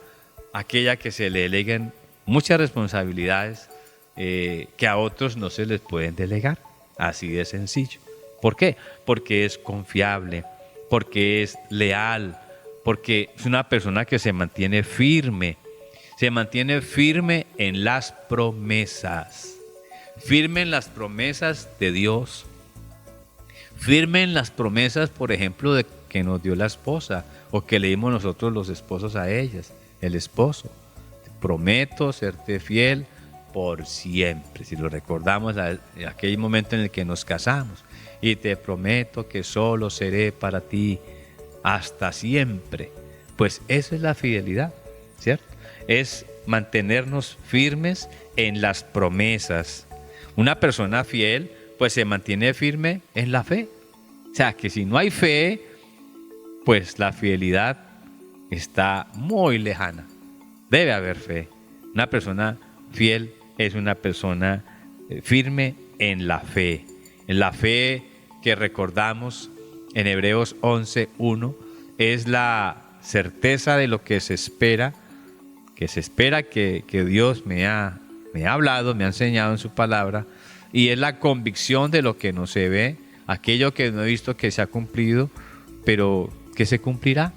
aquella que se le deleguen muchas responsabilidades que a otros no se les pueden delegar. Así de sencillo. ¿Por qué? Porque es confiable, porque es leal, porque es una persona que se mantiene firme en las promesas, firme en las promesas de Dios, firme en las promesas, por ejemplo, de que nos dio la esposa, o que le dimos nosotros los esposos a ellas, el esposo. Prometo serte fiel por siempre. Si lo recordamos, aquel momento en el que nos casamos, y te prometo que solo seré para ti hasta siempre. Pues eso es la fidelidad, ¿cierto? Es mantenernos firmes en las promesas. Una persona fiel, pues se mantiene firme en la fe. O sea, que si no hay fe, pues la fidelidad está muy lejana. Debe haber fe. Una persona fiel es una persona firme en la fe. En la fe que recordamos en Hebreos 11:1 es la certeza de lo que se espera, que Dios me ha hablado, me ha enseñado en su palabra, y es la convicción de lo que no se ve, aquello que no he visto que se ha cumplido, pero que se cumplirá.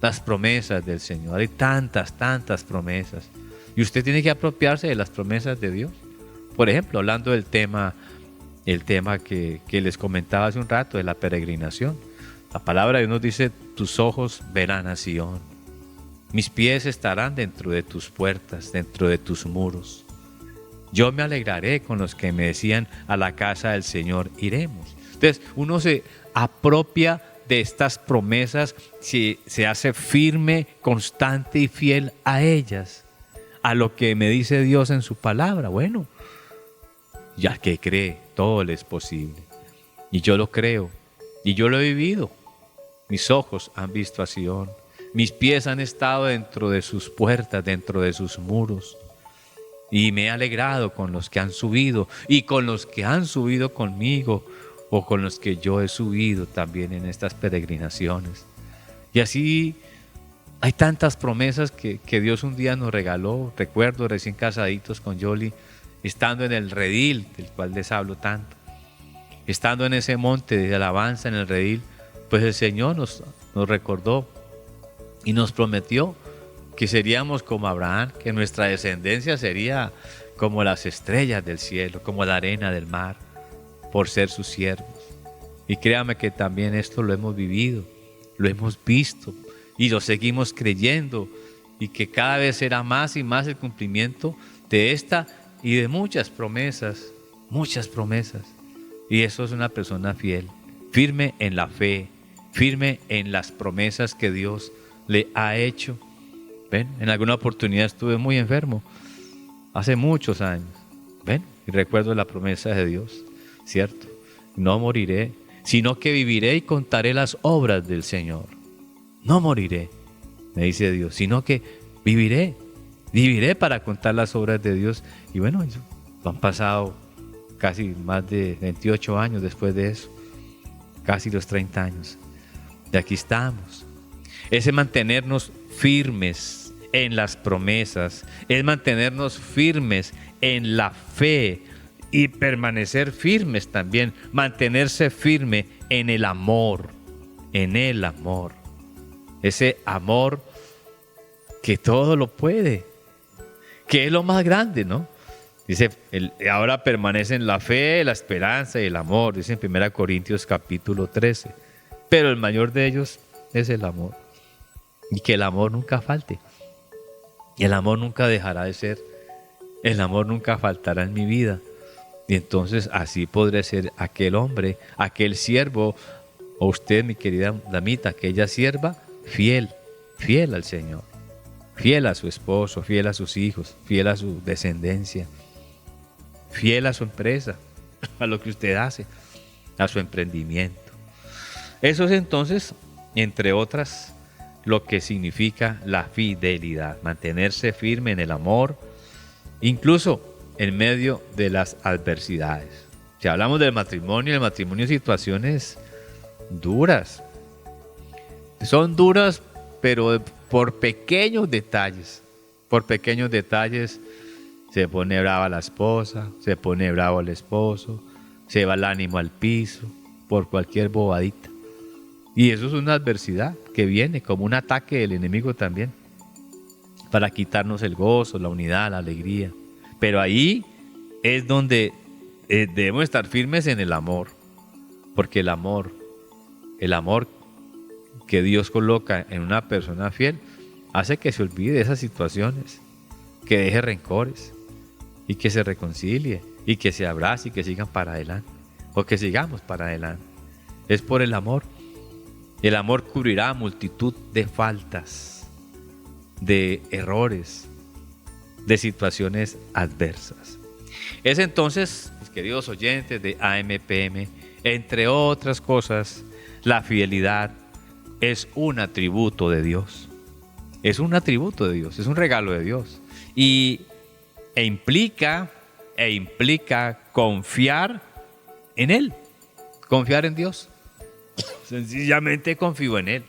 Las promesas del Señor, hay tantas promesas, y usted tiene que apropiarse de las promesas de Dios. Por ejemplo, hablando del tema que les comentaba hace un rato, de la peregrinación. La palabra de Dios nos dice: tus ojos verán a Sión, mis pies estarán dentro de tus puertas, dentro de tus muros. Yo me alegraré con los que me decían: a la casa del Señor iremos. Entonces, uno se apropia de estas promesas, si se hace firme, constante y fiel a ellas, a lo que me dice Dios en su palabra. Bueno, ya que cree, todo le es posible. Y yo lo creo, y yo lo he vivido. Mis ojos han visto a Sión, mis pies han estado dentro de sus puertas, dentro de sus muros. Y me he alegrado con los que han subido, y con los que han subido conmigo, o con los que yo he subido también en estas peregrinaciones. Y así hay tantas promesas que Dios un día nos regaló. Recuerdo recién casaditos con Yoli, estando en el redil, del cual les hablo tanto, estando en ese monte de alabanza en el redil, pues el Señor nos recordó y nos prometió que seríamos como Abraham, que nuestra descendencia sería como las estrellas del cielo, como la arena del mar, por ser sus siervos. Y créame que también esto lo hemos vivido, lo hemos visto y lo seguimos creyendo, y que cada vez será más y más el cumplimiento de esta y de muchas promesas. Y eso es una persona fiel, firme en la fe, firme en las promesas que Dios le ha hecho. ¿Ven? En alguna oportunidad estuve muy enfermo, hace muchos años. ¿Ven? Y recuerdo la promesa de Dios, ¿cierto? No moriré, sino que viviré y contaré las obras del Señor. No moriré, me dice Dios, sino que viviré para contar las obras de Dios. Y bueno, han pasado casi más de 28 años después de eso, casi los 30 años. Y aquí estamos. Ese mantenernos firmes en las promesas, es mantenernos firmes en la fe y permanecer firmes también, mantenerse firme en el amor, ese amor que todo lo puede, que es lo más grande, ¿no? Dice, ahora permanecen la fe, la esperanza y el amor, dice en 1 Corintios capítulo 13, pero el mayor de ellos es el amor, y que el amor nunca falte, y el amor nunca dejará de ser, el amor nunca faltará en mi vida. Y entonces así podré ser aquel hombre, aquel siervo, o usted, mi querida damita, aquella sierva, fiel al Señor, fiel a su esposo, fiel a sus hijos, fiel a su descendencia, fiel a su empresa, a lo que usted hace, a su emprendimiento. Eso es entonces, entre otras, lo que significa la fidelidad, mantenerse firme en el amor, incluso en medio de las adversidades. Si hablamos del matrimonio, el matrimonio es situaciones duras. Son duras, pero por pequeños detalles. Por pequeños detalles se pone brava la esposa, se pone bravo el esposo, se va el ánimo al piso, por cualquier bobadita. Y eso es una adversidad que viene como un ataque del enemigo también, para quitarnos el gozo, la unidad, la alegría. Pero ahí es donde debemos estar firmes en el amor, porque el amor que Dios coloca en una persona fiel hace que se olvide de esas situaciones, que deje rencores y que se reconcilie y que se abrace y que sigan para adelante, o que sigamos para adelante. Es por el amor. El amor cubrirá multitud de faltas, de errores, de situaciones adversas. Es entonces, mis queridos oyentes de AMPM, entre otras cosas, la fidelidad es un atributo de Dios. Es un atributo de Dios, es un regalo de Dios. E implica confiar en Él, confiar en Dios. Sencillamente confío en Él.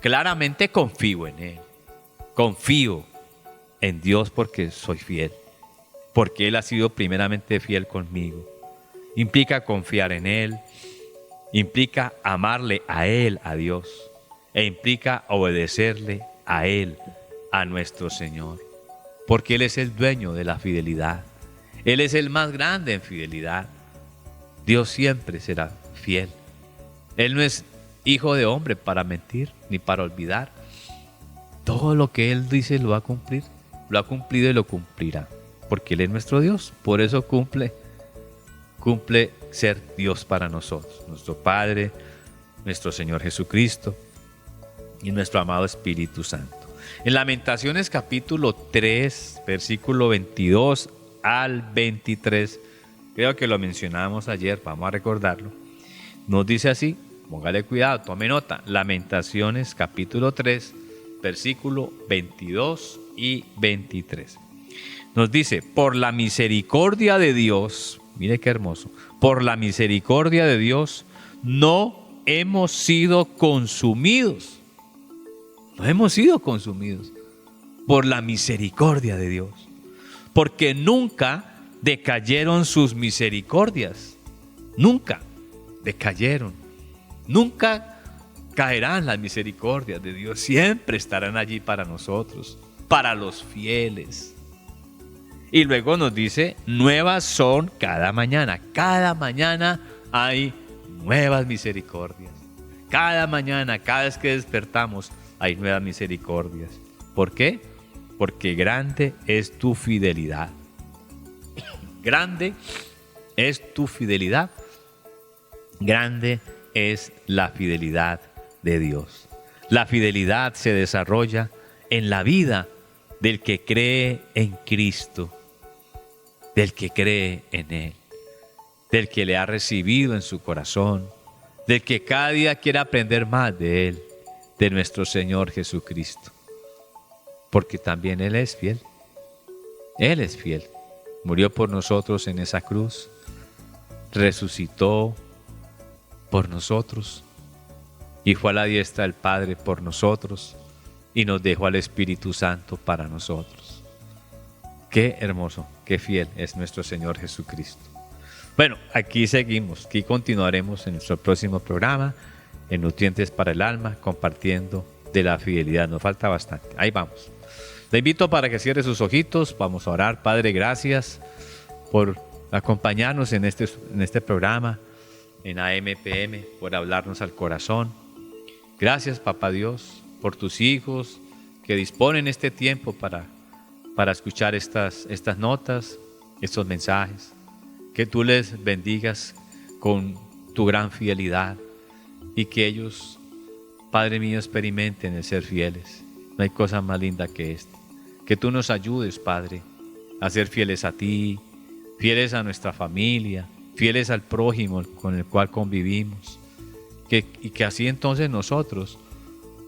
Claramente confío en Él. Confío en Dios porque soy fiel, porque Él ha sido primeramente fiel conmigo. Implica confiar en Él, implica amarle a Él, a Dios, e implica obedecerle a Él, a nuestro Señor, porque Él es el dueño de la fidelidad. Él es el más grande en fidelidad. Dios siempre será fiel. Él no es hijo de hombre para mentir ni para olvidar. Todo lo que Él dice lo va a cumplir. Lo ha cumplido y lo cumplirá, porque Él es nuestro Dios. Por eso cumple ser Dios para nosotros, nuestro Padre, nuestro Señor Jesucristo y nuestro amado Espíritu Santo. En Lamentaciones capítulo 3, versículo 22 al 23, creo que lo mencionamos ayer, vamos a recordarlo. Nos dice así, póngale cuidado, tome nota. Lamentaciones capítulo 3, versículo 22 y 23. Nos dice, por la misericordia de Dios, mire qué hermoso, por la misericordia de Dios no hemos sido consumidos. No hemos sido consumidos por la misericordia de Dios, porque nunca decayeron sus misericordias. Nunca decayeron. Nunca caerán las misericordias de Dios. Siempre estarán allí para nosotros, para los fieles. Y luego nos dice, nuevas son cada mañana. Cada mañana hay nuevas misericordias. Cada mañana, cada vez que despertamos, hay nuevas misericordias. ¿Por qué? Porque grande es tu fidelidad. Grande es tu fidelidad. Grande es la fidelidad de Dios. La fidelidad se desarrolla en la vida del que cree en Cristo, del que cree en Él, del que le ha recibido en su corazón, del que cada día quiere aprender más de Él, de nuestro Señor Jesucristo. Porque también Él es fiel. Él es fiel. Murió por nosotros en esa cruz, resucitó por nosotros y fue a la diestra del Padre por nosotros y nos dejó al Espíritu Santo para nosotros. Qué hermoso, qué fiel es nuestro Señor Jesucristo. Bueno, aquí seguimos, aquí continuaremos en nuestro próximo programa, en Nutrientes para el Alma, compartiendo de la fidelidad. Nos falta bastante, ahí vamos. Le invito para que cierre sus ojitos, vamos a orar. Padre, gracias por acompañarnos en este programa, en AMPM, por hablarnos al corazón. Gracias, Papá Dios, por tus hijos que disponen este tiempo para escuchar estas notas, estos mensajes. Que tú les bendigas con tu gran fidelidad y que ellos, Padre mío, experimenten el ser fieles. No hay cosa más linda que esta. Que tú nos ayudes, Padre, a ser fieles a ti, fieles a nuestra familia, fieles al prójimo con el cual convivimos. Y que así entonces nosotros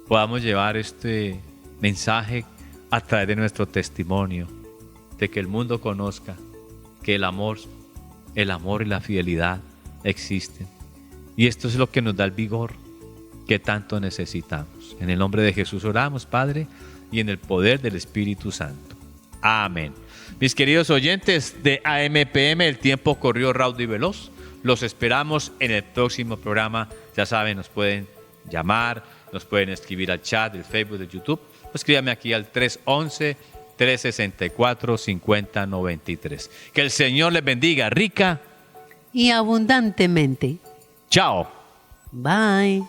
podamos llevar este mensaje a través de nuestro testimonio de que el mundo conozca que el amor y la fidelidad existen. Y esto es lo que nos da el vigor que tanto necesitamos. En el nombre de Jesús oramos, Padre, y en el poder del Espíritu Santo. Amén. Mis queridos oyentes de AMPM, el tiempo corrió raudo y veloz. Los esperamos en el próximo programa. Ya saben, nos pueden llamar, nos pueden escribir al chat del Facebook, de YouTube. Escríbame aquí al 311-364-5093. Que el Señor les bendiga rica y abundantemente. Chao. Bye.